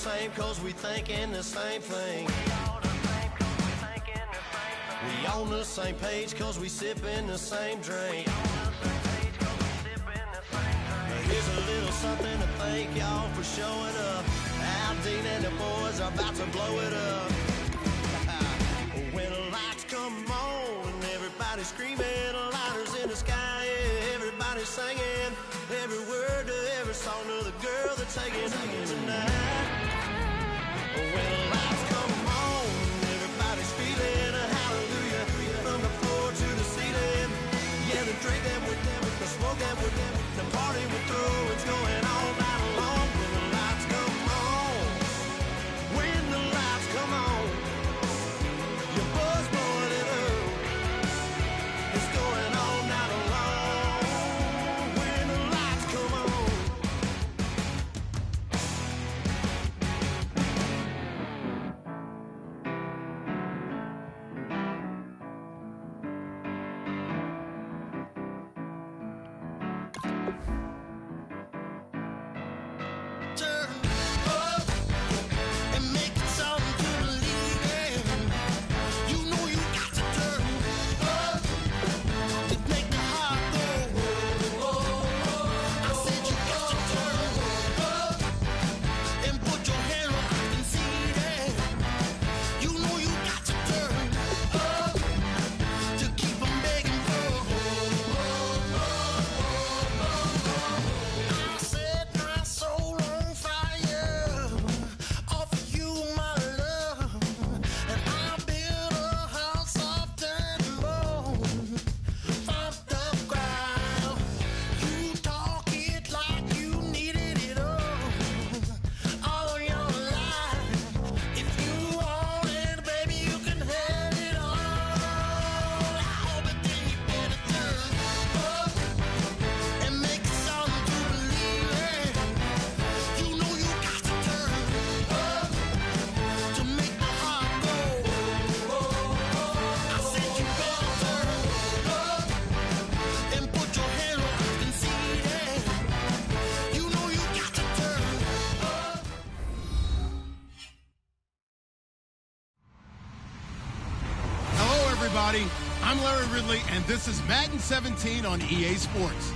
same cause we thinking the same thing. We on the same page cause we sipping the same drink. Here's a little something to thank y'all for showing up. Al Dean and the boys are about to blow it up. When the lights come on and everybody's screaming, lighters in the sky, yeah, everybody's singing every word to every song to the girl they're taking tonight. When the lights come on, everybody's feeling a hallelujah from the floor to the ceiling. Yeah, the drink that we're doing, the smoke that we're doing, the party we're through, it's going all night long. When the lights come on, when the lights come on, your buzz blowing it up, it's going all night long. When the lights come on. Turn up and make it something to believe in. You know you got to turn up to make the heart go. I said you got to turn up and put your hand up and see that. You know you got to turn up to keep 'em begging for. I set my soul on fire, offer you my love, and I build a house of dirt and bone, pumped up ground. You talk it like you needed it all your life. If you want it, baby, you can have it all. But then you better turn up and make it something to believe in. You know you got to turn up to make the heart go. I said you better turn up and put your hand up and see that. You know you got to turn up. Hello, everybody. I'm Larry Ridley, and this is Madden 17 on EA Sports.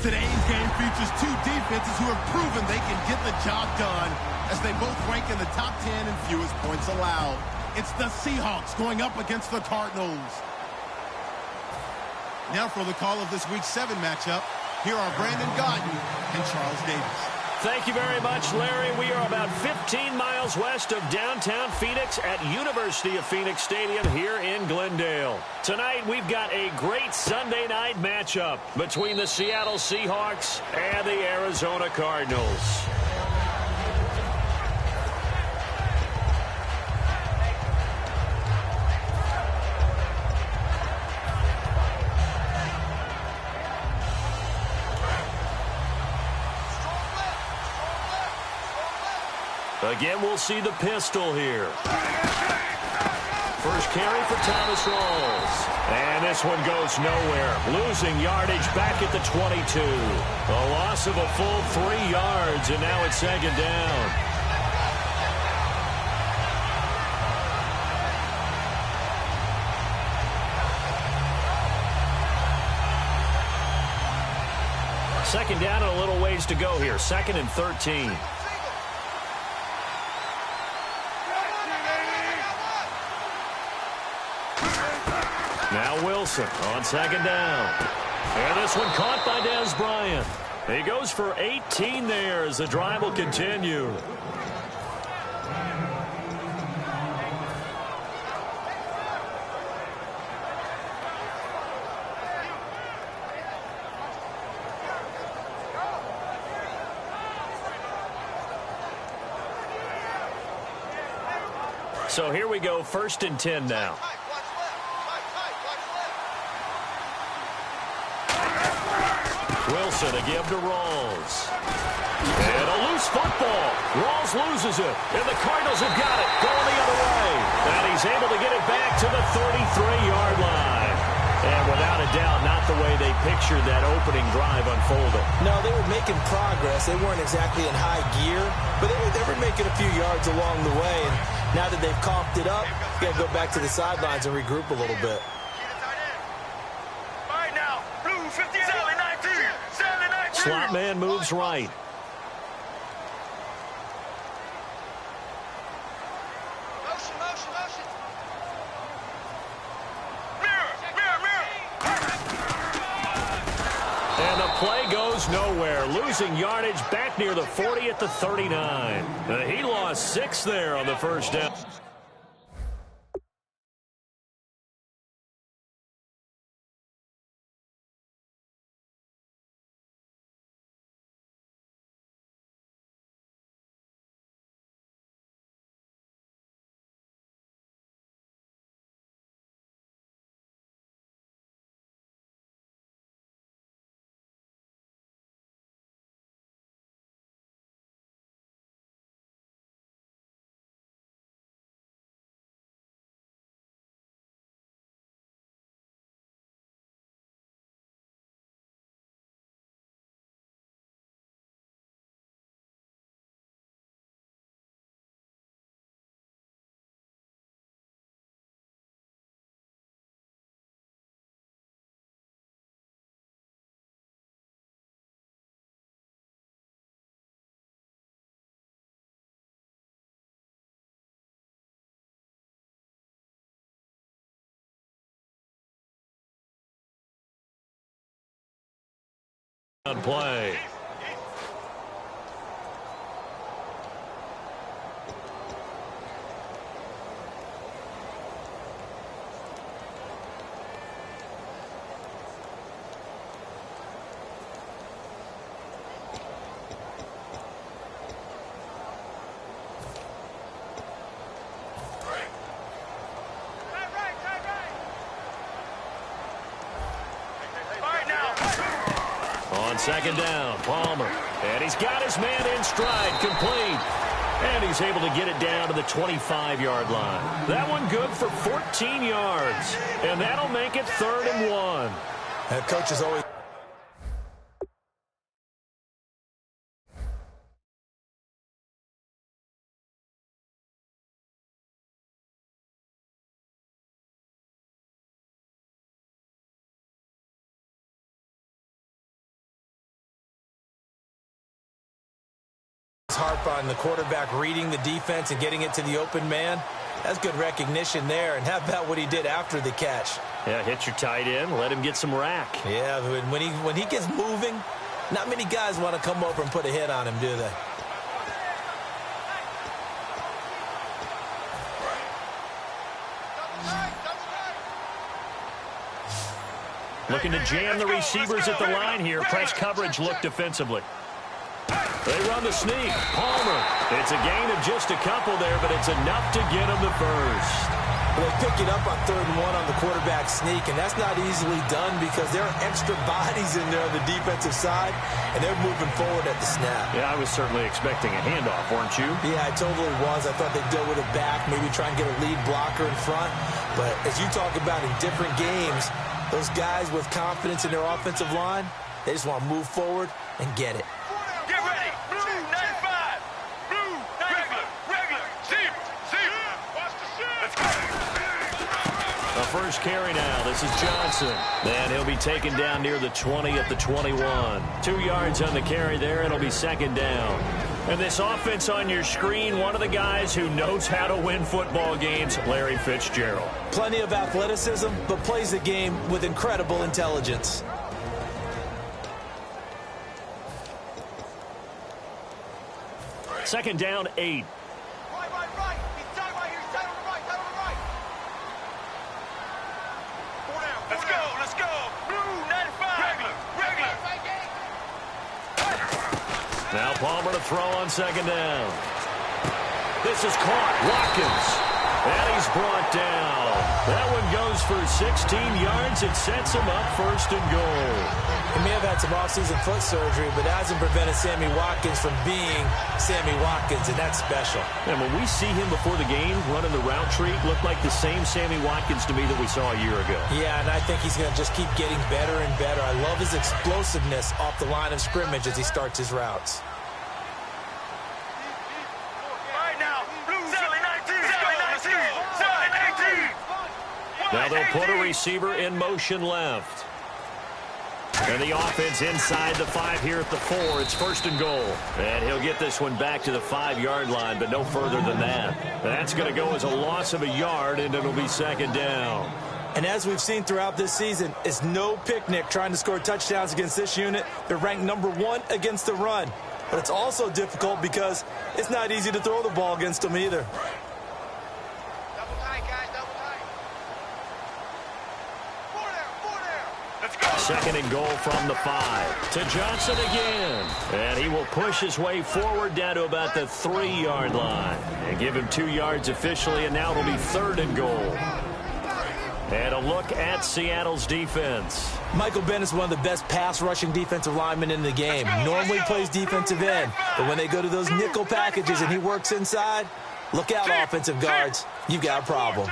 Today's game features two defenses who have proven they can get the job done as they both rank in the top 10 in fewest points allowed. It's the Seahawks going up against the Cardinals. Now for the call of this Week 7 matchup, here are Brandon Gaudin and Charles Davis. Thank you very much, Larry. We are about 15 miles west of downtown Phoenix at University of Phoenix Stadium here in Glendale. Tonight, we've got a great Sunday night matchup between the Seattle Seahawks and the Arizona Cardinals. Again, we'll see the pistol here. First carry for Thomas Rawls. And this one goes nowhere. Losing yardage back at the 22. A loss of a full 3 yards, and now it's second down. Second down and a little ways to go here. 2nd and 13. Now Wilson on second down. And this one caught by Dez Bryant. He goes for 18 there as the drive will continue. So here we go, 1st and 10 now. Wilson to give to Rawls. And a loose football. Rawls loses it. And the Cardinals have got it. Going the other way. And he's able to get it back to the 33-yard line. And without a doubt, not the way they pictured that opening drive unfolding. No, they were making progress. They weren't exactly in high gear, but they were making taking a few yards along the way, and now that they've coughed it up, you got to go back to the sidelines and regroup a little bit. Slot man moves right. And the play goes nowhere, losing yardage back near the 40 at the 39. He lost 6 there on the first down. Play. On second down, Palmer. And he's got his man in stride, complete. And he's able to get it down to the 25-yard line. That one good for 14 yards. And that'll make it 3rd and 1. That coach is always... harp on the quarterback reading the defense and getting it to the open man. That's good recognition there. And how about what he did after the catch? Yeah, hit your tight end, let him get some rack. Yeah, when he gets moving, not many guys want to come over and put a hit on him, do they? Looking to jam the receivers at the line here. Press coverage look defensively. They run the sneak. Palmer. It's a gain of just a couple there, but it's enough to get him the first. Well, they pick it up on 3rd and 1 on the quarterback sneak, and that's not easily done because there are extra bodies in there on the defensive side, and they're moving forward at the snap. Yeah, I was certainly expecting a handoff, weren't you? Yeah, I totally was. I thought they'd go with it back, maybe try and get a lead blocker in front. But as you talk about in different games, those guys with confidence in their offensive line, they just want to move forward and get it. Get ready. Blue 95. Blue regular. Zebra. Watch the shit. Let's go. The first carry now. This is Johnson. And he'll be taken down near the 20 at the 21. 2 yards on the carry there. It'll be 2nd down. And this offense on your screen, one of the guys who knows how to win football games, Larry Fitzgerald. Plenty of athleticism, but plays the game with incredible intelligence. Second down, 8. Right. He's tight right here. He's tight on the right. Let's go. Blue 95. Regular. Now Palmer to throw on 2nd down. This is caught. Watkins. And he's brought down. That one goes for 16 yards. It sets him up 1st and goal. He may have had some offseason foot surgery, but it hasn't prevented Sammy Watkins from being Sammy Watkins, and that's special. And when we see him before the game running the route tree, looked like the same Sammy Watkins to me that we saw a year ago. Yeah, and I think he's going to just keep getting better and better. I love his explosiveness off the line of scrimmage as he starts his routes. Now they'll put a receiver in motion left. And the offense inside the 5 here at the 4. It's 1st and goal. And he'll get this one back to the 5-yard line, but no further than that. That's going to go as a loss of a yard, and it'll be 2nd down. And as we've seen throughout this season, it's no picnic trying to score touchdowns against this unit. They're ranked number 1 against the run. But it's also difficult because it's not easy to throw the ball against them either. Double tight, guys, double tight. 2nd and goal from the 5. To Johnson again. And he will push his way forward down to about the 3-yard line. And give him 2 yards officially, and now it'll be 3rd and goal. And a look at Seattle's defense. Michael Bennett is one of the best pass-rushing defensive linemen in the game. Normally plays defensive end, but when they go to those nickel packages and he works inside, look out, offensive guards. You've got a problem.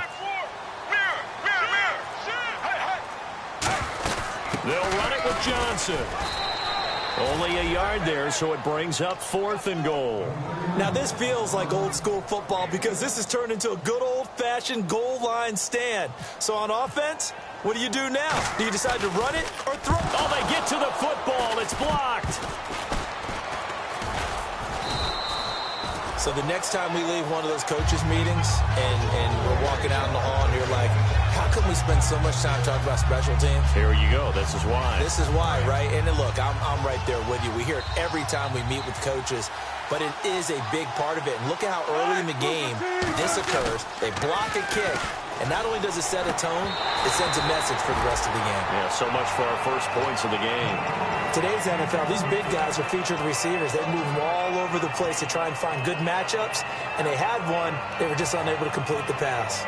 They'll run it with Johnson. Only a yard there, so it brings up 4th and goal. Now, this feels like old-school football because this has turned into a good old-fashioned goal line stand. So on offense, what do you do now? Do you decide to run it or throw? Oh, they get to the football. It's blocked. So the next time we leave one of those coaches' meetings and we're walking out in the hall and you're like, how come we spend so much time talking about special teams? Here you go. This is why. This is why, right? And look, I'm right there with you. We hear it every time we meet with coaches, but it is a big part of it. And look at how early in the game this occurs. They block a kick, and not only does it set a tone, it sends a message for the rest of the game. Yeah, so much for our first points of the game. Today's NFL, these big guys are featured receivers. They move all over the place to try and find good matchups, and they had one. They were just unable to complete the pass.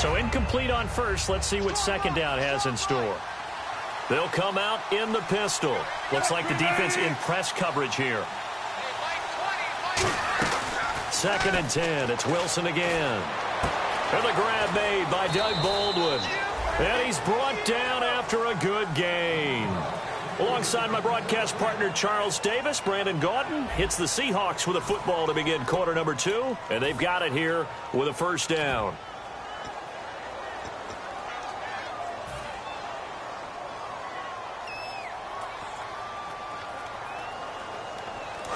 So incomplete on first. Let's see what 2nd down has in store. They'll come out in the pistol. Looks like the defense in press coverage here. 2nd and 10. It's Wilson again. And the grab made by Doug Baldwin. And he's brought down after a good gain. Alongside my broadcast partner, Charles Davis, Brandon Gaudin hits the Seahawks with a football to begin quarter number 2. And they've got it here with a 1st down.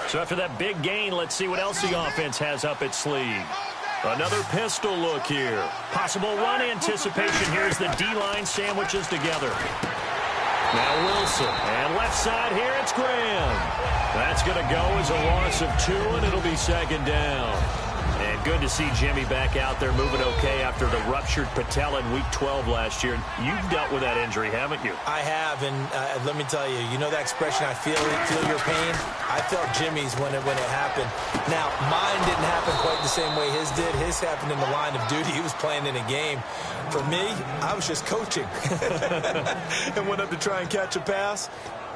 So after that big gain, let's see what else the offense has up its sleeve. Another pistol look here. Possible run anticipation. Here's the D-line sandwiches together. Now Wilson. And left side here, it's Graham. That's going to go as a loss of 2, and it'll be 2nd down. And good to see Jimmy back out there moving okay after the ruptured patella in Week 12 last year. You've dealt with that injury, haven't you? I have, and let me tell you, you know that expression, I feel your pain? I felt Jimmy's when it happened. Now, mine didn't happen quite the same way his did. His happened in the line of duty. He was playing in a game. For me, I was just coaching and went up to try and catch a pass.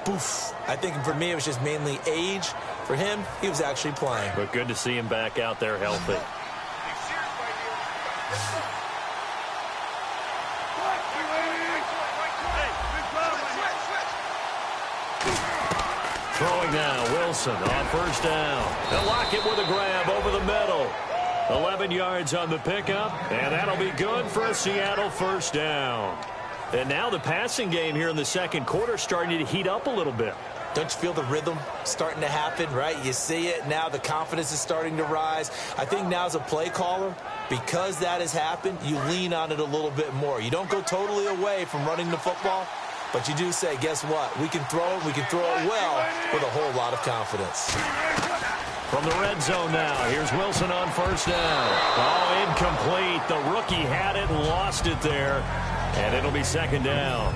Poof. I think for me, it was just mainly age. For him, he was actually playing. But good to see him back out there healthy. Throwing now, Wilson on 1st down. They'll lock it with a grab over the middle. 11 yards on the pickup, and that'll be good for a Seattle 1st down. And now the passing game here in the 2nd quarter starting to heat up a little bit. Don't you feel the rhythm starting to happen, right? You see it now. The confidence is starting to rise. I think now as a play caller, because that has happened, you lean on it a little bit more. You don't go totally away from running the football, but you do say, guess what? We can throw it. We can throw it well with a whole lot of confidence. From the red zone now, here's Wilson on 1st down. Oh, incomplete. The rookie had it and lost it there. And it'll be 2nd down.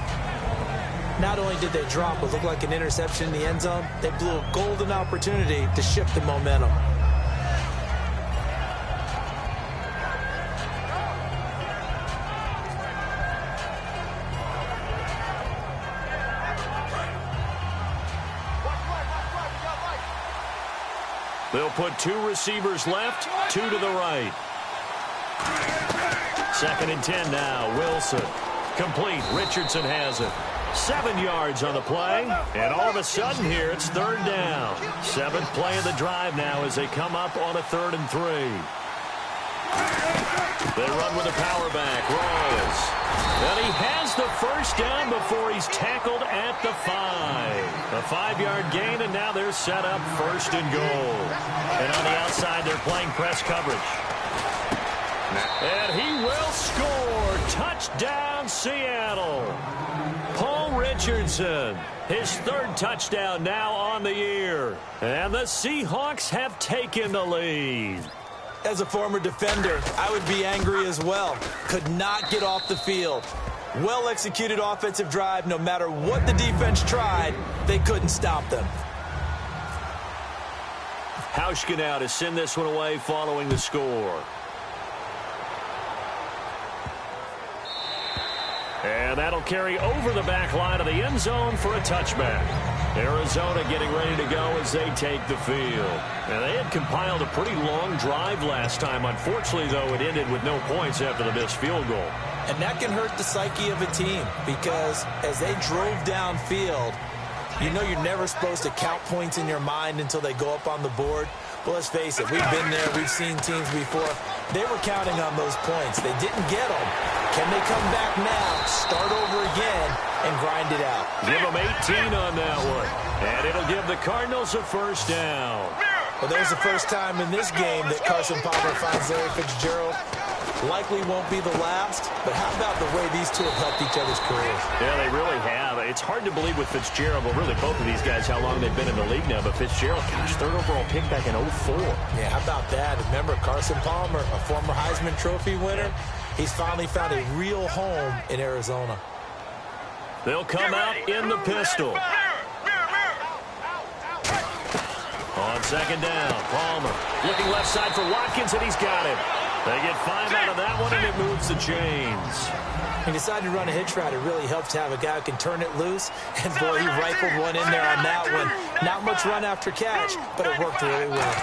Not only did they drop what looked like an interception in the end zone, they blew a golden opportunity to shift the momentum. They'll put 2 receivers left, 2 to the right. 2nd and 10 now. Wilson. Complete. Richardson has it. 7 yards on the play, and all of a sudden here it's 3rd down. 7th play of the drive now as they come up on a 3rd and 3. They run with a power back, rolls. And he has the 1st down before he's tackled at the 5. A 5-yard gain, and now they're set up 1st and goal. And on the outside, they're playing press coverage. And he will score. Touchdown, Seattle. Paul Richardson, his 3rd touchdown now on the year. And the Seahawks have taken the lead. As a former defender, I would be angry as well. Could not get off the field. Well-executed offensive drive. No matter what the defense tried, they couldn't stop them. Hauschka now to send this one away following the score. And that'll carry over the back line of the end zone for a touchback. Arizona getting ready to go as they take the field. And they had compiled a pretty long drive last time. Unfortunately, though, it ended with no points after the missed field goal. And that can hurt the psyche of a team because as they drove downfield, you know you're never supposed to count points in your mind until they go up on the board. Well, let's face it, we've been there, we've seen teams before. They were counting on those points. They didn't get them. Can they come back now, start over again, and grind it out? Give them 18 on that one. And it'll give the Cardinals a 1st down. Well, there's the first time in this game that Carson Palmer finds Larry Fitzgerald. Likely won't be the last, but how about the way these two have helped each other's careers? Yeah, they really have. It's hard to believe with Fitzgerald, well, really both of these guys, how long they've been in the league now. But Fitzgerald, gosh, 3rd overall pick back in 04. Yeah, how about that? Remember, Carson Palmer, a former Heisman Trophy winner, he's finally found a real home in Arizona. They'll come out in the pistol. On 2nd down, Palmer looking left side for Watkins, and he's got him. They get 5 out of that one, and it moves the chains. He decided to run a hitch route. It really helps to have a guy who can turn it loose. And, boy, he rifled one in there on that one. Not much run after catch, but it worked really well.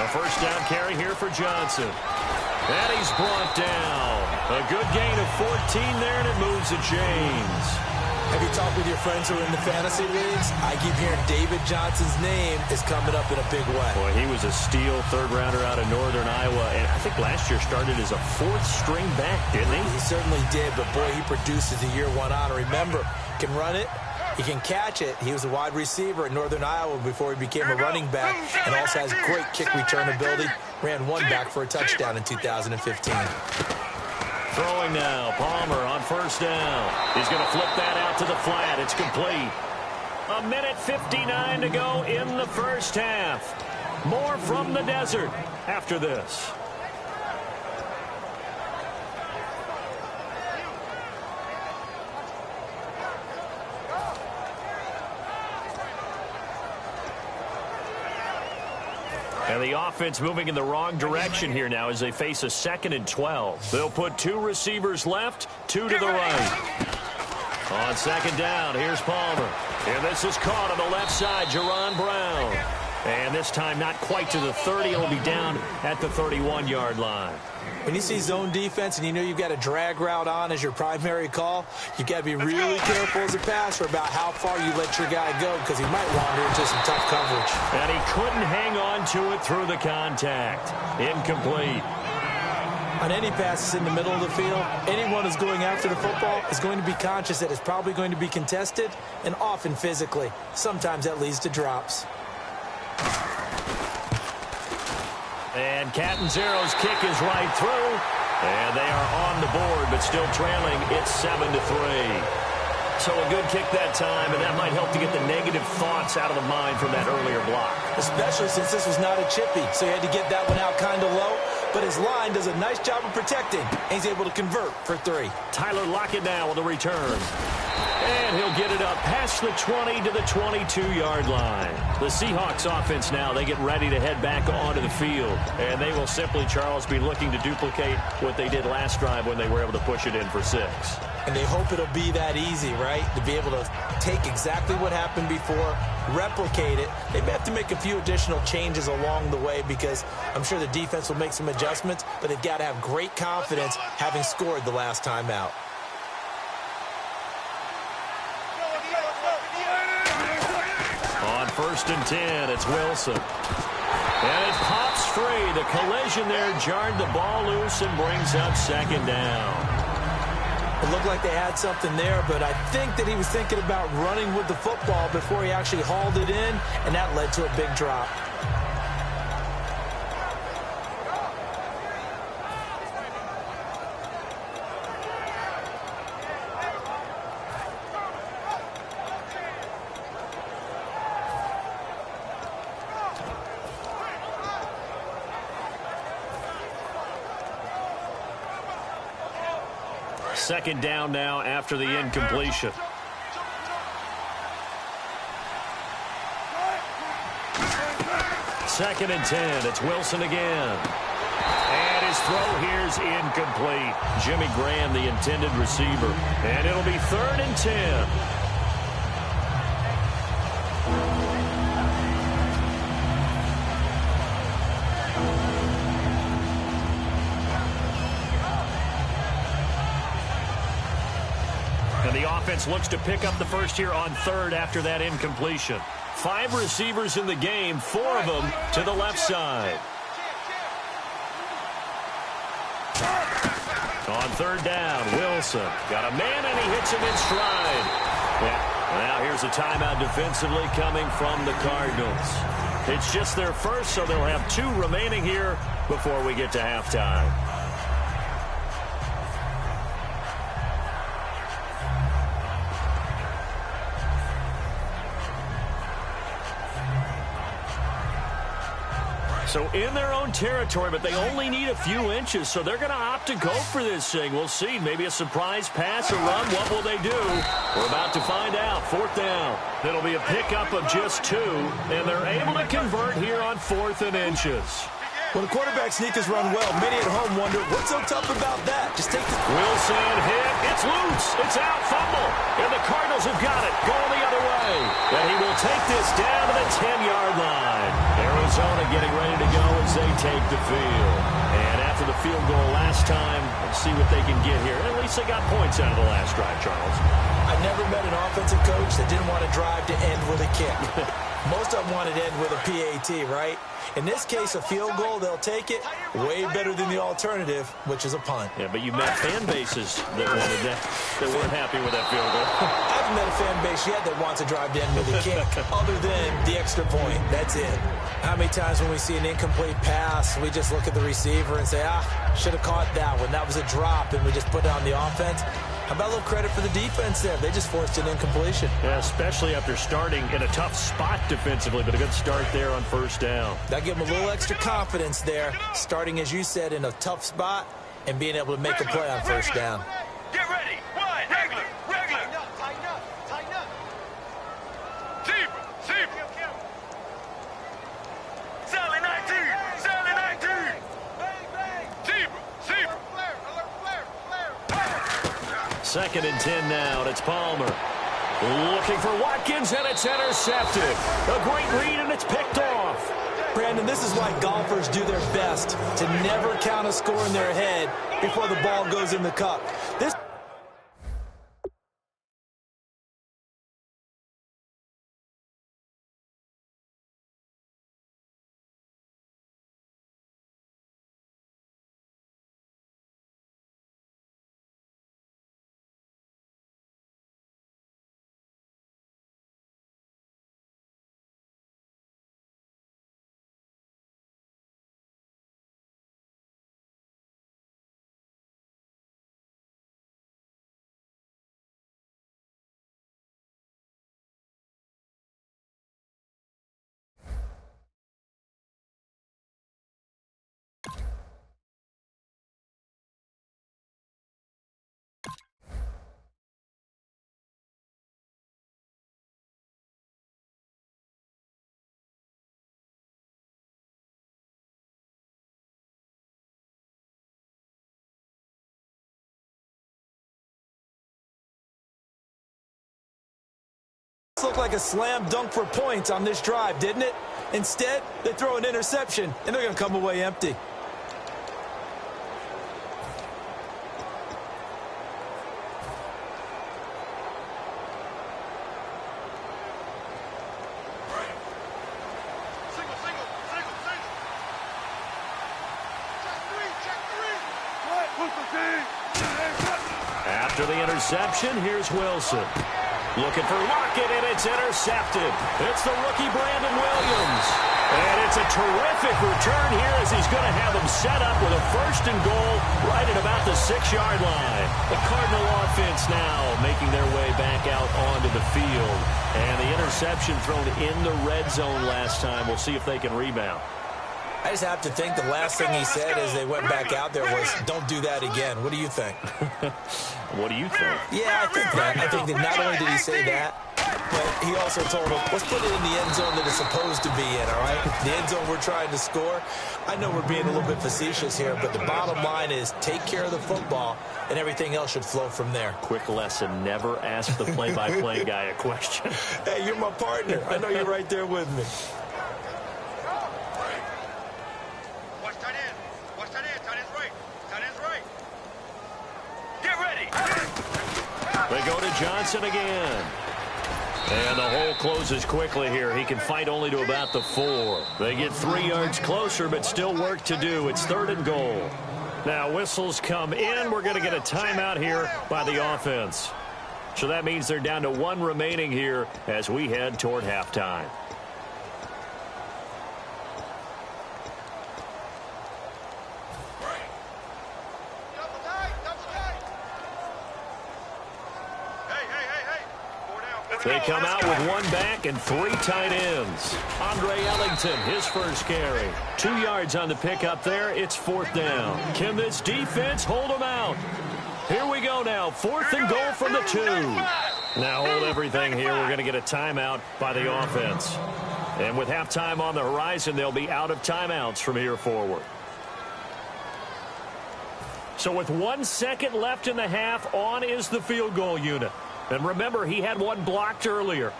The 1st down carry here for Johnson. And he's brought down. A good gain of 14 there, and it moves the chains. Have you talked with your friends who are in the fantasy leagues? I keep hearing David Johnson's name is coming up in a big way. Boy, he was a steal 3rd rounder out of Northern Iowa. And I think last year started as a 4th string back, didn't he? He certainly did, but boy, he produces the year 1 on. Remember, he can run it, he can catch it. He was a wide receiver at Northern Iowa before he became a running back, and also has great kick return ability. Ran one back for a touchdown in 2015. Throwing now, Palmer on 1st down. He's going to flip that out to the flat. It's complete. 1:59 to go in the 1st half. More from the desert after this. And the offense moving in the wrong direction here now as they face a 2nd and 12. They'll put 2 receivers left, 2 to the right. On 2nd down, here's Palmer. And this is caught on the left side, Jaron Brown. And this time not quite to the 30. It'll be down at the 31-yard line. When you see zone defense and you know you've got a drag route on as your primary call, you've got to be really careful as a passer about how far you let your guy go because he might wander into some tough coverage. And he couldn't hang on to it through the contact. Incomplete. On any passes in the middle of the field, anyone who's going after the football is going to be conscious that it's probably going to be contested and often physically. Sometimes that leads to drops. And Catanzaro's kick is right through. And they are on the board, but still trailing. It's 7-3. So a good kick that time, and that might help to get the negative thoughts out of the mind from that earlier block. Especially since this was not a chippy, so he had to get that one out kind of low. But his line does a nice job of protecting, and he's able to convert for 3. Tyler Lockett now with the return. And he'll get it up past the 20 to the 22-yard line. The Seahawks offense now, they get ready to head back onto the field. And they will simply, Charles, be looking to duplicate what they did last drive when they were able to push it in for 6. And they hope it'll be that easy, right? To be able to take exactly what happened before, replicate it. They may have to make a few additional changes along the way because I'm sure the defense will make some adjustments, but they've got to have great confidence having scored the last time out. first and 10. It's Wilson. And it pops free. The collision there jarred the ball loose and brings up second down. It looked like they had something there, but I think that he was thinking about running with the football before he actually hauled it in, and that led to a big drop. Second down now after the incompletion. Second and 10. It's Wilson again. And his throw here's incomplete. Jimmy Graham, the intended receiver. And it'll be third and 10. And the offense looks to pick up the first here on third after that incompletion. 5 receivers in the game, 4 of them to the left side. On third down, Wilson got a man and he hits him in stride. Yeah. Now here's a timeout defensively coming from the Cardinals. It's just their first, so they'll have 2 remaining here before we get to halftime. So in their own territory, but they only need a few inches, so they're going to opt to go for this thing. We'll see. Maybe a surprise pass or run. What will they do? We're about to find out. Fourth down. It'll be a pickup of just 2, and they're able to convert here on 4th and inches. When a quarterback sneakers run well, many at home wonder, what's so tough about that? Just take the... Wilson hit. It's loose. It's out. Fumble. And the Cardinals have got it. Going the other way. And he will take this down to the 10-yard line. Arizona getting ready to go as they take the field. And after the field goal last time, let's see what they can get here. At least they got points out of the last drive, Charles. I never met an offensive coach that didn't want to drive to end with a kick. Most of them wanted to end with a PAT, right? In this case, a field goal, they'll take it. Way better than the alternative, which is a punt. Yeah, but you met fan bases that wanted that, that weren't happy with that field goal. I haven't met a fan base yet that wants to drive to end with a kick, other than the extra point. That's it. How many times when we see an incomplete pass, we just look at the receiver and say, should have caught that one. That was a drop, and we just put it on the offense. How about a little credit for the defense there? They just forced an incompletion. Yeah, especially after starting in a tough spot defensively, but a good start there on first down. That give them a little extra confidence there, starting, as you said, in a tough spot and being able to make a play on first down. Get ready. One. Regular. Tighten up. Zebra. Sally 19. Zebra. Second and 10 now, and it's Palmer. Looking for Watkins, and it's intercepted. A great read, and it's picked off. Brandon, this is why golfers do their best to never count a score in their head before the ball goes in the cup. This looked like a slam dunk for points on this drive, didn't it? Instead, they throw an interception, and they're going to come away empty. After the interception, here's Wilson. Looking for Lockett, and it's intercepted. It's the rookie Brandon Williams. And it's a terrific return here as he's going to have him set up with a 1st and goal right at about the 6-yard line. The Cardinal offense now making their way back out onto the field. And the interception thrown in the red zone last time. We'll see if they can rebound. I just have to think the last thing he said as they went back out there was, don't do that again. What do you think? What do you think? Yeah, I think that. I think that not only did he say that, but he also told him, let's put it in the end zone that it's supposed to be in, all right? The end zone we're trying to score. I know we're being a little bit facetious here, but the bottom line is take care of the football, and everything else should flow from there. Quick lesson, never ask the play-by-play guy a question. Hey, you're my partner. I know you're right there with me. They go to Johnson again. And the hole closes quickly here. He can fight only to about the 4. They get 3 yards closer, but still work to do. It's 3rd and goal. Now whistles come in. We're going to get a timeout here by the offense. So that means they're down to 1 remaining here as we head toward halftime. They come out with 1 back and 3 tight ends. Andre Ellington, his first carry. 2 yards on the pickup there. It's 4th down. Can this defense hold them out? Here we go now. 4th and goal from the 2. Now hold everything here. We're going to get a timeout by the offense. And with halftime on the horizon, they'll be out of timeouts from here forward. So with 1 second left in the half, on is the field goal unit. And remember, he had 1 blocked earlier.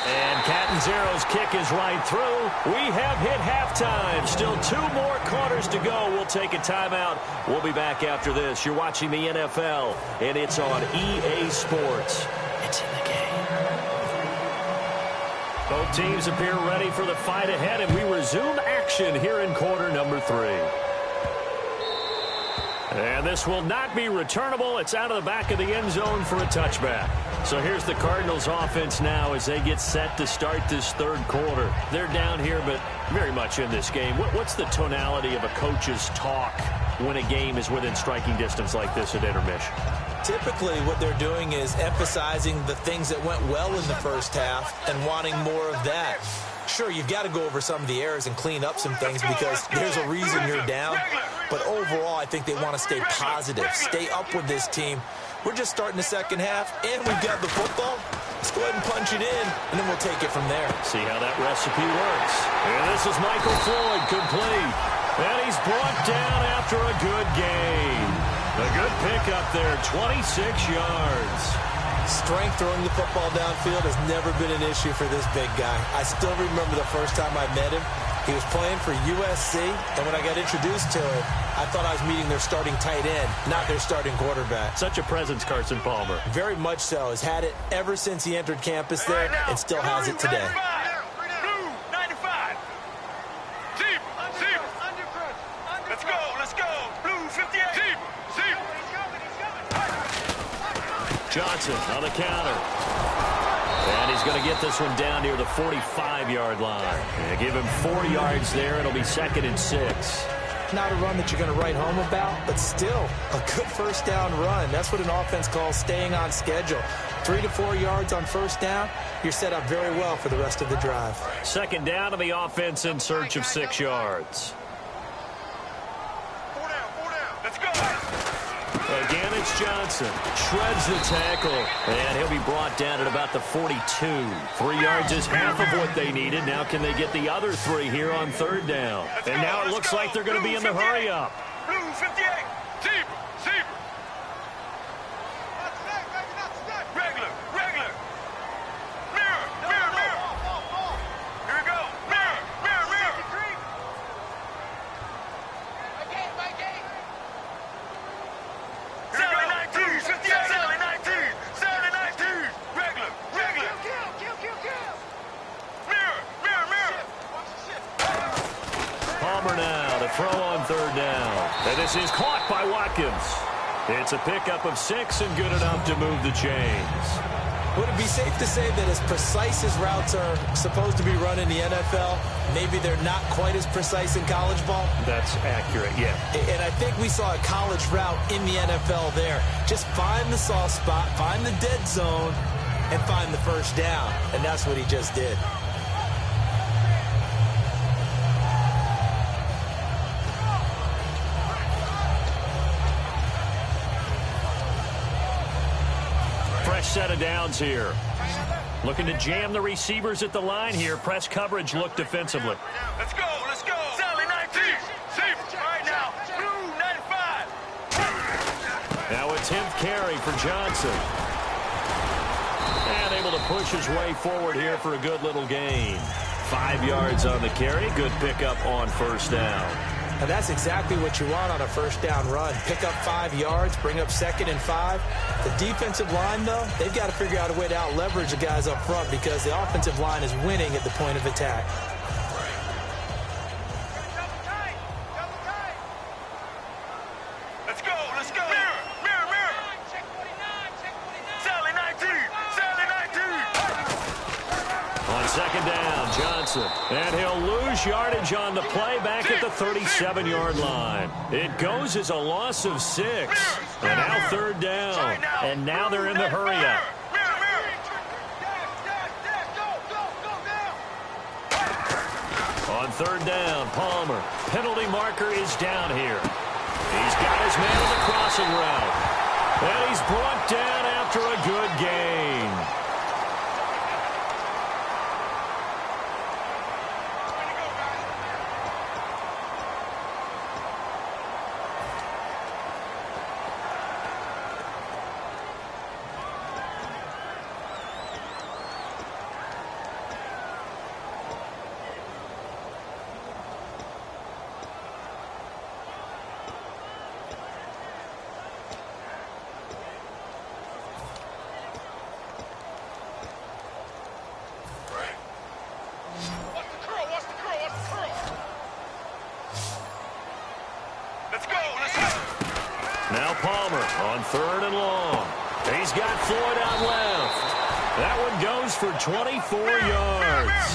And Catanzero's kick is right through. We have hit halftime. Still 2 more quarters to go. We'll take a timeout. We'll be back after this. You're watching the NFL, and it's on EA Sports. It's in the game. Both teams appear ready for the fight ahead, and we resume action here in quarter number 3. And this will not be returnable. It's out of the back of the end zone for a touchback. So here's the Cardinals offense now as they get set to start this 3rd quarter. They're down here, but very much in this game. What's the tonality of a coach's talk when a game is within striking distance like this at intermission? Typically, what they're doing is emphasizing the things that went well in the first half and wanting more of that. Sure, you've got to go over some of the errors and clean up some things because there's a reason you're down. But overall, I think they want to stay positive, stay up with this team. We're just starting the second half, and we've got the football. Let's go ahead and punch it in, and then we'll take it from there. See how that recipe works. And this is Michael Floyd, complete. And he's brought down after a good gain. A good pickup there, 26 yards. Strength throwing the football downfield has never been an issue for this big guy. I still remember the first time I met him. He was playing for USC, and when I got introduced to him, I thought I was meeting their starting tight end, not their starting quarterback. Such a presence, Carson Palmer. Very much so. Has had it ever since he entered campus there and still has it today. Blue 95. Zebra. Let's go. Blue 58. Zebra. Johnson on the counter. And he's going to get this one down near the 45-yard line. And give him 4 yards there. It'll be 2nd and 6. Not a run that you're going to write home about, but still a good first down run. That's what an offense calls staying on schedule. 3 to 4 yards on first down, you're set up very well for the rest of the drive. 2nd down to the offense in search of 6 yards. 4 down. Let's go. Again, it's Johnson. Shreds the tackle, and he'll be brought down at about the 42. 3 yards is half of what they needed. Now can they get the other 3 here on 3rd down? And now it looks like they're going to be in the hurry-up. Blue 58. Zebra. Regular. Mirror. Here we go. Mirror. Palmer now to throw on 3rd down. And this is caught by Watkins. It's a pickup of 6 and good enough to move the chains. Would it be safe to say that as precise as routes are supposed to be run in the NFL, maybe they're not quite as precise in college ball? That's accurate, yeah. And I think we saw a college route in the NFL there. Just find the soft spot, find the dead zone, and find the first down. And that's what he just did. Fresh set of downs here. Looking to jam the receivers at the line here. Press coverage look defensively. Let's go, let's go. Sally 19. Safe. All right now. Blue 95. Now a 10th carry for Johnson. And able to push his way forward here for a good little gain. 5 yards on the carry. Good pickup on first down. And that's exactly what you want on a first down run. Pick up 5 yards, bring up 2nd and 5. The defensive line, though, they've got to figure out a way to out-leverage the guys up front because the offensive line is winning at the point of attack. Let's go, let's go. Mirror, mirror, mirror. Sally 19. Sally 19. On second down, Johnson. And he'll lose yardage on the play back at the 37-yard line. It goes as a loss of 6. And now third down. And now they're in the hurry-up. On third down, Palmer. Penalty marker is down here. He's got his man on the crossing route. And he's brought down after a good gain. Now Palmer on third and long. He's got Floyd out left. That one goes for 24 yards.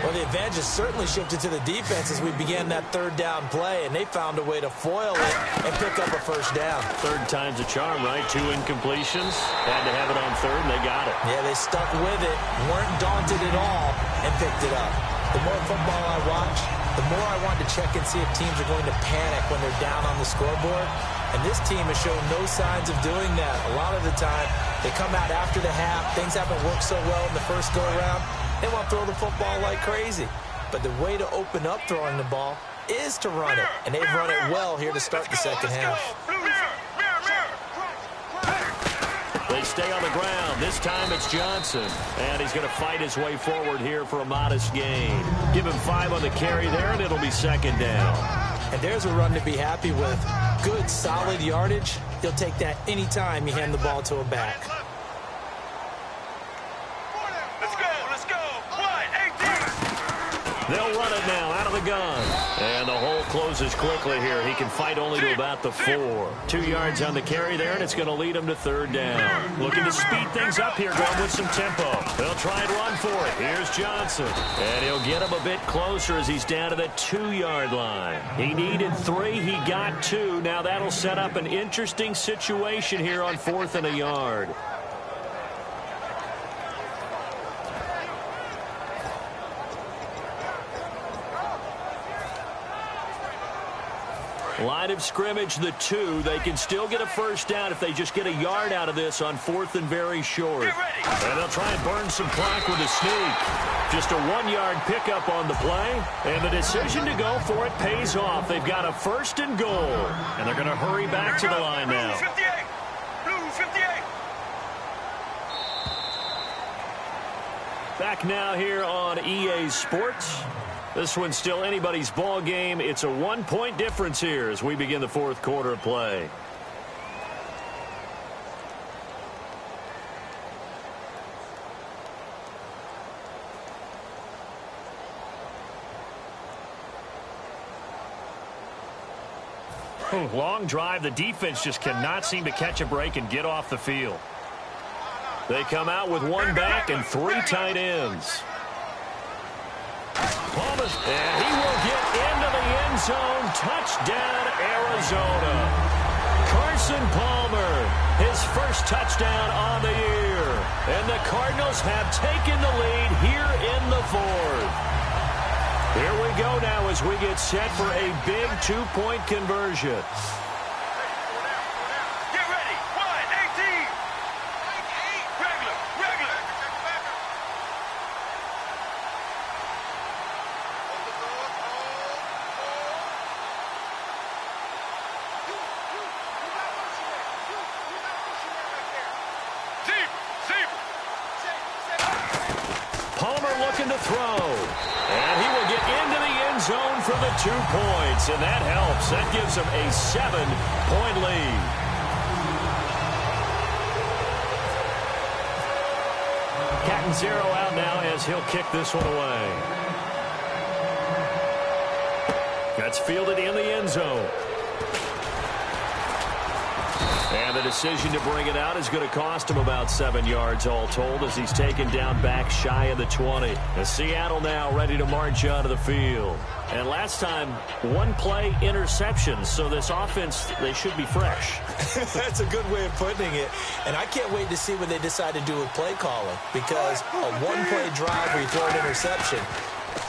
Well, the advantage has certainly shifted to the defense as we began that third down play, and they found a way to foil it and pick up a first down. Third time's a charm, right? 2 incompletions. Had to have it on third, and they got it. Yeah, they stuck with it, weren't daunted at all, and picked it up. The more football I watch, the more I want to check and see if teams are going to panic when they're down on the scoreboard. And this team has shown no signs of doing that. A lot of the time, they come out after the half. Things haven't worked so well in the first go-around. They want to throw the football like crazy. But the way to open up throwing the ball is to run it. And they've run it well here to start the second half. They stay on the ground. This time it's Johnson. And he's going to fight his way forward here for a modest gain. Give him 5 on the carry there, and it'll be second down. And there's a run to be happy with. Good, solid yardage. He'll take that anytime you hand the ball to a back. Let's go, let's go. 1-18. They'll run it now out of the gun. And the hole closes quickly here. He can fight only to about the 4. 2 yards on the carry there, and it's going to lead him to third down. Looking to speed things up here, going with some tempo. They'll try and run for it. Here's Johnson. And he'll get him a bit closer as he's down to the 2-yard line. He needed 3. He got 2. Now that'll set up an interesting situation here on 4th and a yard. Line of scrimmage, the 2. They can still get a first down if they just get a yard out of this on 4th and very short. And they'll try and burn some clock with a sneak. Just a 1-yard pickup on the play. And the decision to go for it pays off. They've got a 1st and goal. And they're going to hurry back to the line now. Blue 58. Blue 58. Back now here on EA Sports. This one's still anybody's ball game. It's a 1-point difference here as we begin the 4th quarter of play. Long drive. The defense just cannot seem to catch a break and get off the field. They come out with one back and 3 tight ends. Palmer, and he will get into the end zone. Touchdown, Arizona. Carson Palmer, his first touchdown on the year. And the Cardinals have taken the lead here in the 4th. Here we go now as we get set for a big 2-point conversion. Get ready. 1-18. Regular. Palmer looking to throw. And he will get into the end zone for the 2 points. And that helps. That gives him a 7-point lead. Catanzaro out now as he'll kick this one away. That's fielded in the end zone. And the decision to bring it out is going to cost him about 7 yards all told as he's taken down back shy of the 20. And Seattle now ready to march onto the field. And last time, 1-play interception, so this offense, they should be fresh. That's a good way of putting it. And I can't wait to see what they decide to do with play calling, because a 1-play drive where you throw an interception,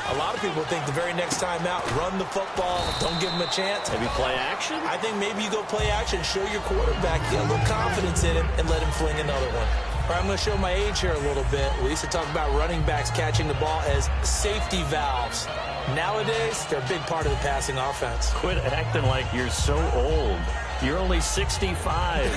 a lot of people think the very next time out, run the football, don't give him a chance. Maybe play action? I think maybe you go play action, show your quarterback, get a little confidence in him, and let him fling another one. All right, I'm going to show my age here a little bit. We used to talk about running backs catching the ball as safety valves. Nowadays, they're a big part of the passing offense. Quit acting like you're so old. You're only 65.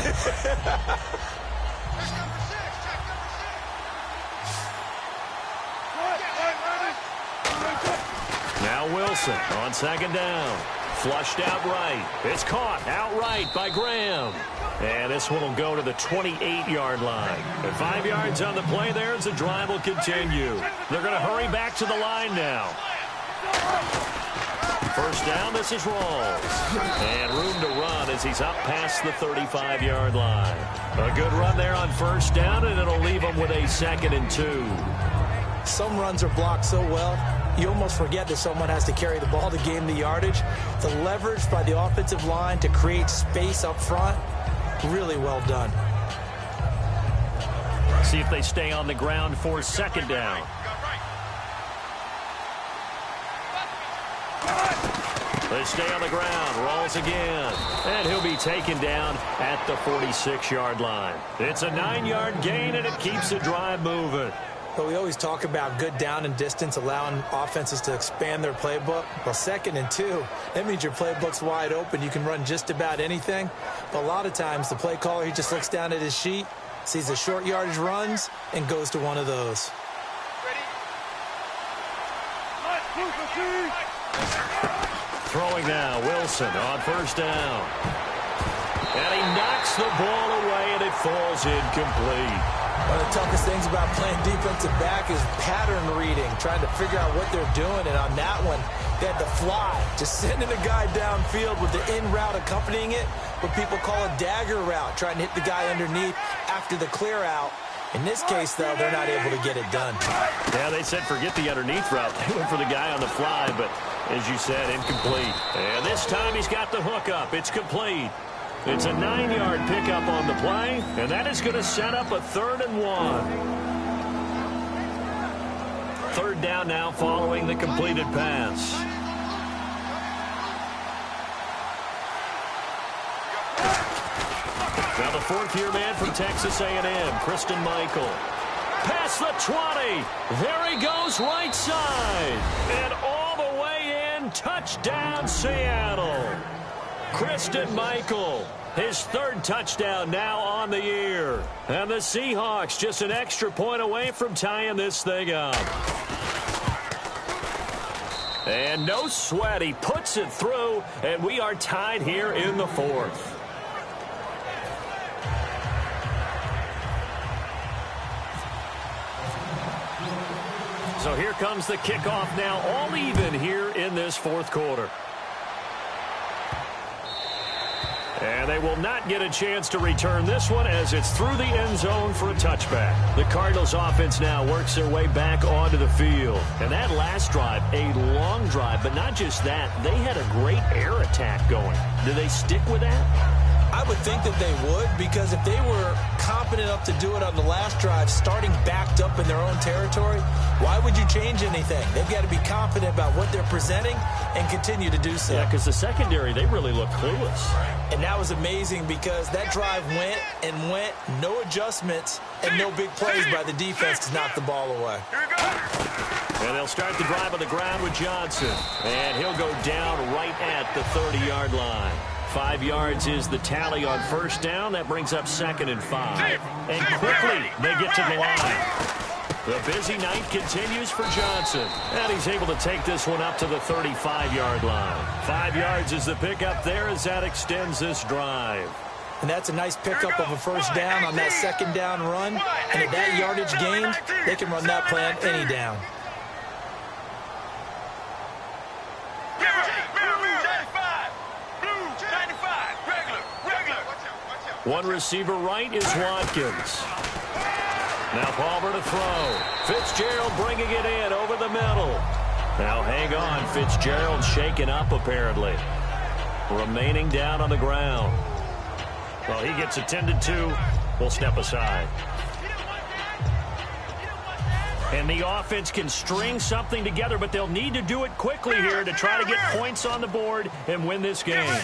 Now Wilson on second down. Flushed out right. It's caught outright by Graham. And this one will go to the 28-yard line. And 5 yards on the play there as the drive will continue. They're going to hurry back to the line now. First down, this is Rawls. And room to run as he's up past the 35-yard line. A good run there on first down, and it'll leave him with a 2nd and 2. Some runs are blocked so well, you almost forget that someone has to carry the ball to gain the yardage. The leverage by the offensive line to create space up front, really well done. See if they stay on the ground for second down. They stay on the ground. Rolls again. And he'll be taken down at the 46-yard line. It's a 9-yard gain, and it keeps the drive moving. But we always talk about good down and distance, allowing offenses to expand their playbook. Well, 2nd and 2, that means your playbook's wide open. You can run just about anything. But a lot of times, the play caller, he just looks down at his sheet, sees the short yardage runs, and goes to one of those. Throwing now, Wilson on first down. And he knocks the ball away, and it falls incomplete. One of the toughest things about playing defensive back is pattern reading, trying to figure out what they're doing. And on that one, they had to fly, just sending a guy downfield with the in route accompanying it, what people call a dagger route, trying to hit the guy underneath after the clear out. In this case, though, they're not able to get it done. Yeah, they said forget the underneath route. They went for the guy on the fly, but as you said, incomplete. And this time he's got the hook up. It's complete. It's a 9-yard pickup on the play, and that is going to set up a 3rd and 1. 3rd down now following the completed pass. Now the 4th-year man from Texas A&M, Christine Michael. Past the 20. There he goes right side. And all the way in, touchdown Seattle. Christine Michael, his 3rd touchdown now on the year. And the Seahawks just an extra point away from tying this thing up. And no sweat, he puts it through, and we are tied here in the 4th. So here comes the kickoff now, all even here in this 4th quarter. And they will not get a chance to return this one as it's through the end zone for a touchback. The Cardinals offense now works their way back onto the field. And that last drive, a long drive, but not just that, they had a great air attack going. Do they stick with that? I would think that they would, because if they were competent enough to do it on the last drive, starting backed up in their own territory, why would you change anything? They've got to be confident about what they're presenting and continue to do so. Yeah, because the secondary, they really look clueless. And that was amazing because that drive went and went, no adjustments, and no big plays by the defense to knock the ball away. And they'll start the drive on the ground with Johnson. And he'll go down right at the 30-yard line. 5 yards is the tally on first down. That brings up 2nd and 5. And quickly, they get to the line. The busy night continues for Johnson. And he's able to take this one up to the 35-yard line. 5 yards is the pickup there as that extends this drive. And that's a nice pickup of a first down on that second down run. And at that yardage gained, they can run that play on any down. One receiver right is Watkins. Now Palmer to throw. Fitzgerald bringing it in over the middle. Now hang on. Fitzgerald shaken up apparently. Remaining down on the ground. Well, he gets attended to. We'll step aside. And the offense can string something together, but they'll need to do it quickly here to try to get points on the board and win this game.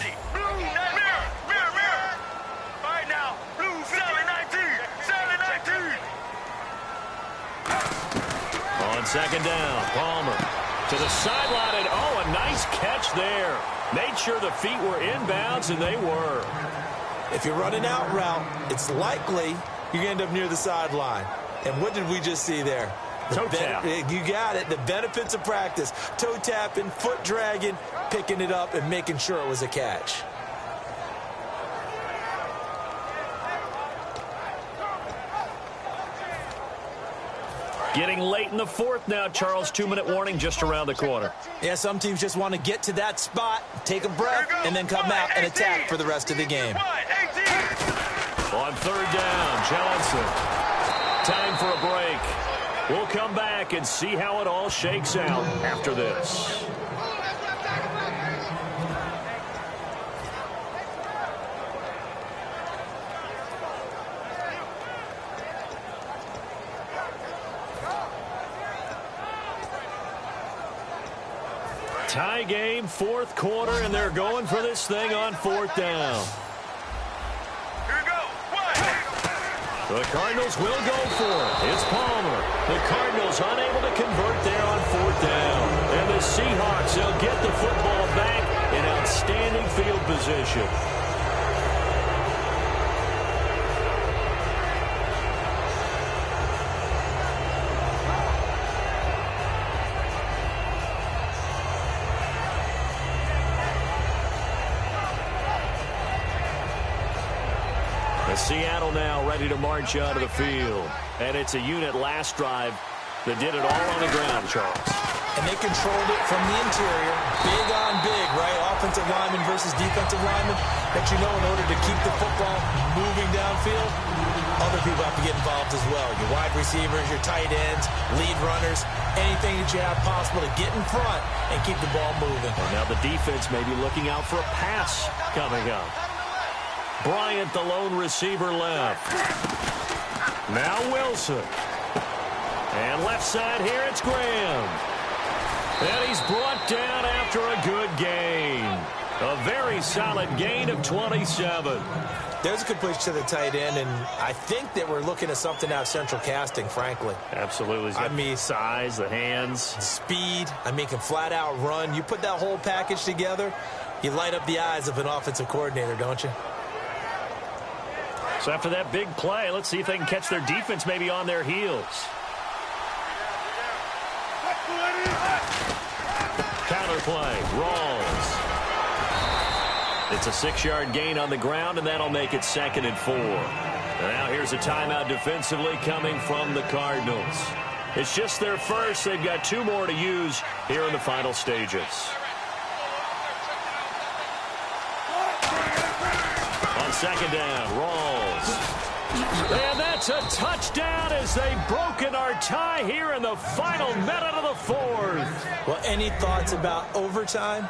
On second down, Palmer to the sideline, and oh, a nice catch there. Made sure the feet were inbounds, and they were. If you're running out route, it's likely you're going to end up near the sideline. And what did we just see there? Toe tap. You got it. The benefits of practice. Toe tapping, foot dragging, picking it up, and making sure it was a catch. Getting late in the fourth now, Charles. 2-minute warning just around the corner. Yeah, some teams just want to get to that spot, take a breath, and then come out and attack for the rest of the game. On third down, Johnson. Time for a break. We'll come back and see how it all shakes out after this. Tie game, fourth quarter, and they're going for this thing on fourth down. The Cardinals will go for it. It's Palmer. The Cardinals unable to convert there on fourth down. And the Seahawks, they'll get the football back in outstanding field position. Seattle now ready to march out of the field. And it's a unit last drive that did it all on the ground, Charles. And they controlled it from the interior. Big on big, right? Offensive lineman versus defensive lineman. But you know, in order to keep the football moving downfield, other people have to get involved as well. Your wide receivers, your tight ends, lead runners, anything that you have possible to get in front and keep the ball moving. Well, now the defense may be looking out for a pass coming up. Bryant, the lone receiver, left. Now Wilson. And left side here, it's Graham. And he's brought down after a good gain. A very solid gain of 27. There's a completion to the tight end, and I think that we're looking at something out of central casting, frankly. Absolutely. I mean, size, the hands. Speed. I mean, can flat out run. You put that whole package together, you light up the eyes of an offensive coordinator, don't you? So after that big play, let's see if they can catch their defense maybe on their heels. Counter play, Rawls. It's a 6-yard gain on the ground, and that'll make it 2nd and 4. Now here's a timeout defensively coming from the Cardinals. It's just their first. They've got 2 more to use here in the final stages. second down. Rawls. And that's a touchdown as they've broken our tie here in the final minute of the fourth. Well, any thoughts about overtime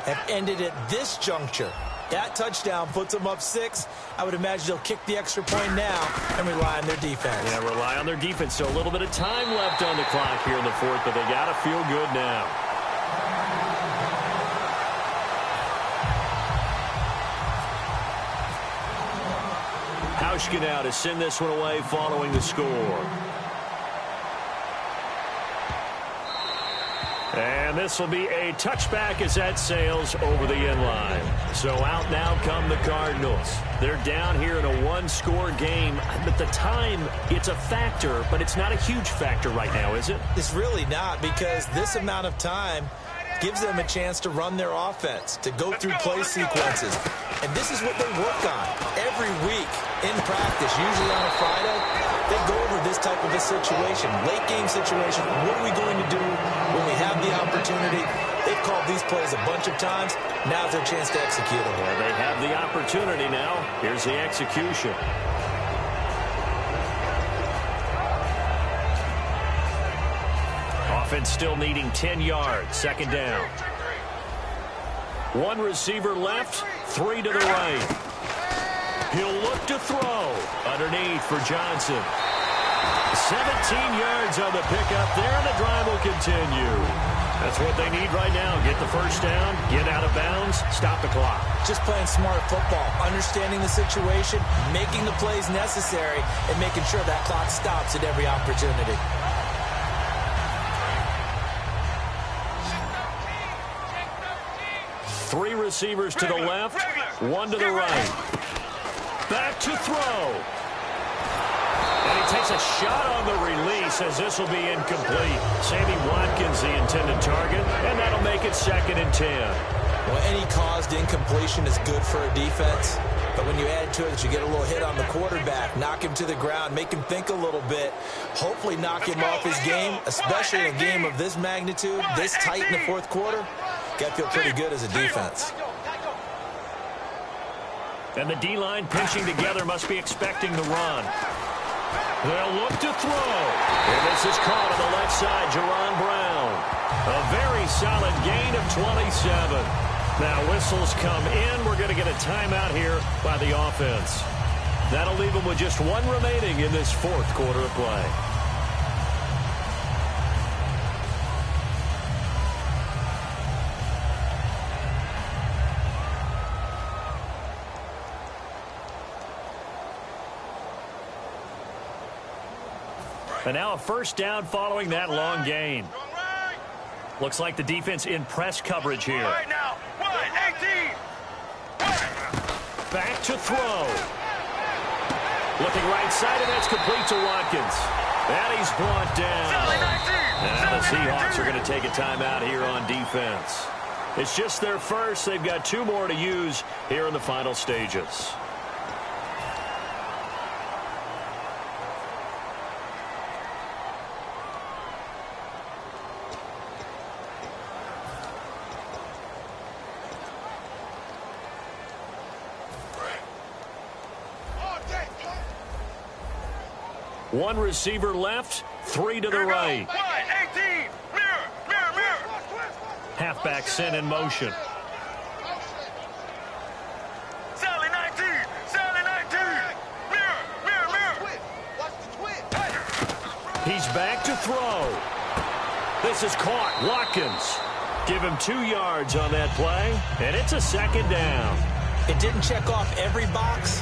have ended at this juncture. That touchdown puts them up 6. I would imagine they'll kick the extra point now and rely on their defense. Yeah, rely on their defense. So a little bit of time left on the clock here in the fourth, but they got to feel good now. Hauschka now to send this one away following the score. And this will be a touchback as that sails over the end line. So out now come the Cardinals. They're down here in a one-score game. But the time, it's a factor, but it's not a huge factor right now, is it? It's really not, because this amount of time gives them a chance to run their offense, to go through play sequences. And this is what they work on every week in practice, usually on a Friday. They go over this type of a situation, late game situation. What are we going to do when we have the opportunity? They've called these plays a bunch of times. Now's their chance to execute them. Well, they have the opportunity now. Here's the execution. Offense still needing 10 yards. Second down. One receiver left, 3 to the right. He'll look to throw. Underneath for Johnson. 17 yards on the pickup there, and the drive will continue. That's what they need right now. Get the first down, get out of bounds, stop the clock. Just playing smart football, understanding the situation, making the plays necessary, and making sure that clock stops at every opportunity. Three receivers to the left, one to the right. Back to throw. And he takes a shot on the release as this will be incomplete. Sammy Watkins, the intended target, and that'll make it 2nd and 10. Well, any caused incompletion is good for a defense. But when you add to it, you get a little hit on the quarterback, knock him to the ground, make him think a little bit, hopefully knock him off his game, especially in a game of this magnitude, this tight in the fourth quarter. Got to feel pretty good as a defense. And the D-line pinching together must be expecting the run. They'll look to throw. And this is caught on the left side, Jerron Brown. A very solid gain of 27. Now whistles come in. We're going to get a timeout here by the offense. That'll leave them with just one remaining in this fourth quarter of play. And now a first down following that long gain. Looks like the defense in press coverage here. Right now, 1-18. Back to throw. Looking right side, and that's complete to Watkins. And he's brought down. Now the Seahawks are going to take a timeout here on defense. It's just their first. They've got 2 more to use here in the final stages. One receiver left, 3 to the right. 1-18. Mirror. Halfback sent in motion. Sally 19. Mirror. He's back to throw. This is caught. Watkins. Give him 2 yards on that play, and it's a 2nd down. It didn't check off every box,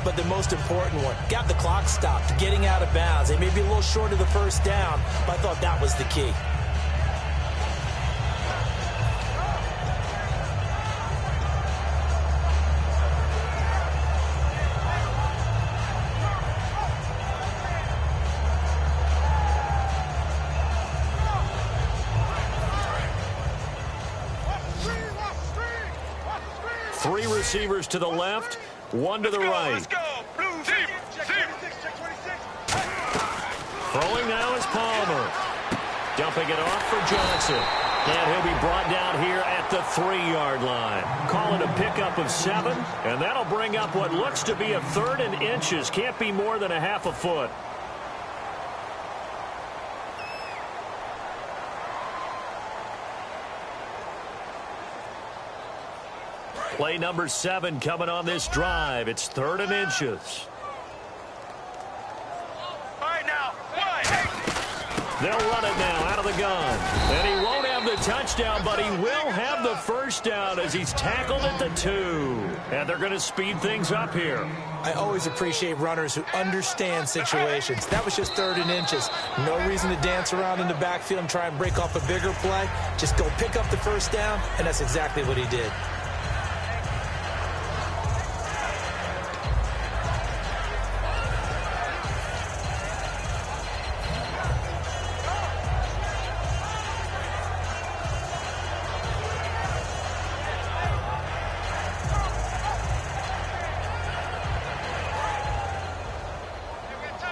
but the most important one, got the clock stopped, getting out of bounds. They may be a little short of the first down, but I thought that was the key. Three receivers to the left, 1 to the right. Let's go. Blue. Throwing now is Palmer. Dumping it off for Johnson. And he'll be brought down here at the 3-yard line. Call it a pickup of 7, and that'll bring up what looks to be a 3rd and inches. Can't be more than a half a foot. Play number 7 coming on this drive. It's 3rd and inches. All right, now, 1. They'll run it now out of the gun. And he won't have the touchdown, but he will have the first down as he's tackled at the 2. And they're going to speed things up here. I always appreciate runners who understand situations. That was just 3rd and inches. No reason to dance around in the backfield and try and break off a bigger play. Just go pick up the first down, and that's exactly what he did.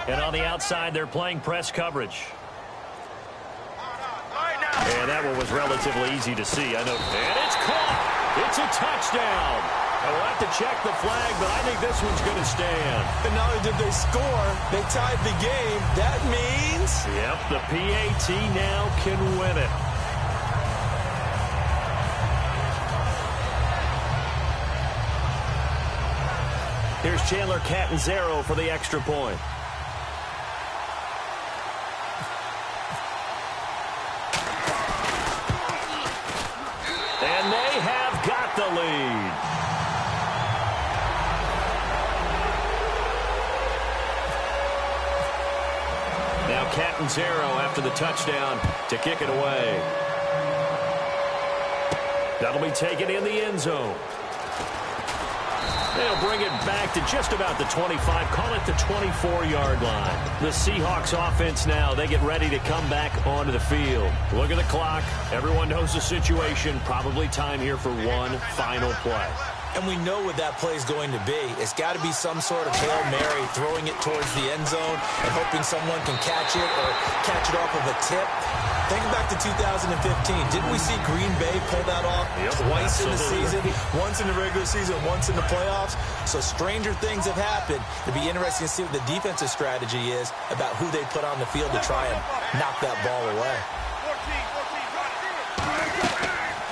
And on the outside, they're playing press coverage. And that one was relatively easy to see. I know. And it's caught. It's a touchdown. And we'll have to check the flag, but I think this one's going to stand. And not only did they score, they tied the game. That means... Yep, the PAT now can win it. Here's Chandler Catanzaro for the extra point. And they have got the lead. Now Catanzaro after the touchdown to kick it away. That'll be taken in the end zone. They'll bring it back to just about the 25. Call it the 24-yard line. The Seahawks offense now, they get ready to come back onto the field. Look at the clock. Everyone knows the situation. Probably time here for one final play. And we know what that play is going to be. It's got to be some sort of Hail Mary, throwing it towards the end zone and hoping someone can catch it or catch it off of a tip. Think back to 2015. Didn't we see Green Bay pull that off twice in the season? Once in the regular season, once in the playoffs. So stranger things have happened. It'd be interesting to see what the defensive strategy is about who they put on the field to try and knock that ball away.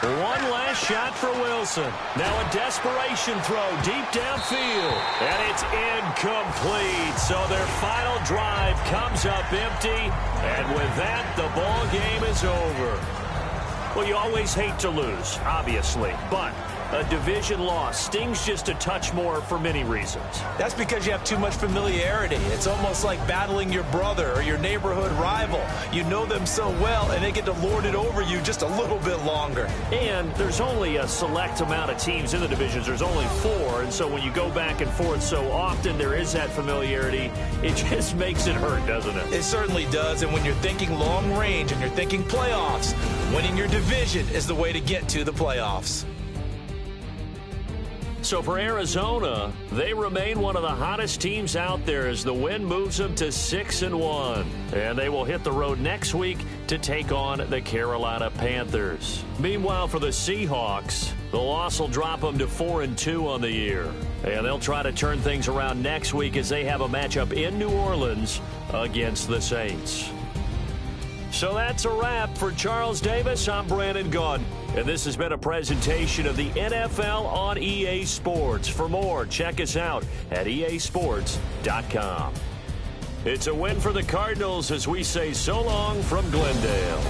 One last shot for Wilson. Now a desperation throw deep downfield. And it's incomplete. So their final drive comes up empty. And with that, the ball game is over. Well, you always hate to lose, obviously. But a division loss stings just a touch more for many reasons. That's because you have too much familiarity. It's almost like battling your brother or your neighborhood rival. You know them so well, and they get to lord it over you just a little bit longer. And there's only a select amount of teams in the divisions. There's only 4, and so when you go back and forth so often, there is that familiarity. It just makes it hurt, doesn't it? It certainly does, and when you're thinking long range and you're thinking playoffs, winning your division is the way to get to the playoffs. So for Arizona, they remain one of the hottest teams out there as the win moves them to 6-1. And they will hit the road next week to take on the Carolina Panthers. Meanwhile, for the Seahawks, the loss will drop them to 4-2 on the year. And they'll try to turn things around next week as they have a matchup in New Orleans against the Saints. So that's a wrap. For Charles Davis, I'm Brandon Gaudin. And this has been a presentation of the NFL on EA Sports. For more, check us out at easports.com. It's a win for the Cardinals as we say so long from Glendale.